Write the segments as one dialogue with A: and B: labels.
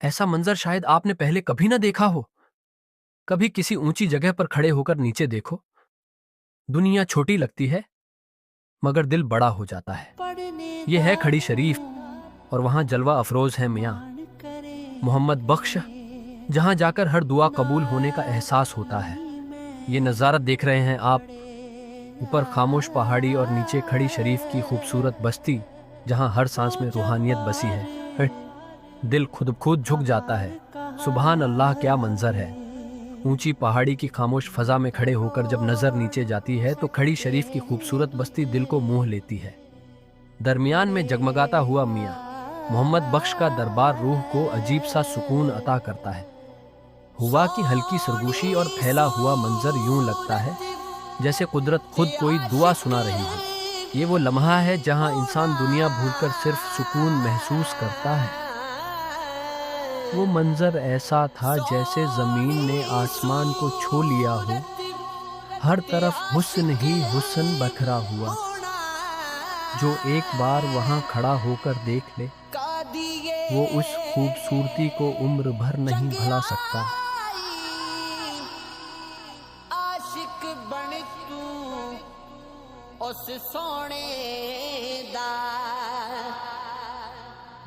A: ایسا منظر شاید آپ نے پہلے کبھی نہ دیکھا ہو۔ کبھی کسی اونچی جگہ پر کھڑے ہو کر نیچے دیکھو، دنیا چھوٹی لگتی ہے مگر دل بڑا ہو جاتا ہے۔ یہ ہے کھڑی شریف اور وہاں جلوہ افروز ہے میاں محمد بخش، جہاں جا کر ہر دعا قبول ہونے کا احساس ہوتا ہے۔ یہ نظارہ دیکھ رہے ہیں آپ، اوپر خاموش پہاڑی اور نیچے کھڑی شریف کی خوبصورت بستی جہاں ہر سانس میں روحانیت بسی ہے۔ دل خود جھک جاتا ہے۔ سبحان اللہ، کیا منظر ہے! اونچی پہاڑی کی خاموش فضا میں کھڑے ہو کر جب نظر نیچے جاتی ہے تو کھڑی شریف کی خوبصورت بستی دل کو موہ لیتی ہے۔ درمیان میں جگمگاتا ہوا میاں محمد بخش کا دربار روح کو عجیب سا سکون عطا کرتا ہے۔ ہوا کی ہلکی سرگوشی اور پھیلا ہوا منظر یوں لگتا ہے جیسے قدرت خود کوئی دعا سنا رہی ہو۔ یہ وہ لمحہ ہے جہاں انسان دنیا بھول کر صرف سکون محسوس کرتا ہے۔ وہ منظر ایسا تھا جیسے زمین نے آسمان کو چھو لیا ہو، ہر طرف حسن ہی حسن بکھرا ہوا۔ جو ایک بار وہاں کھڑا ہو کر دیکھ لے، وہ اس خوبصورتی کو عمر بھر نہیں بھلا سکتا۔
B: عاشق بن تو اس سونے دا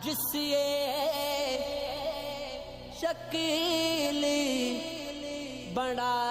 B: جس شکیل بنا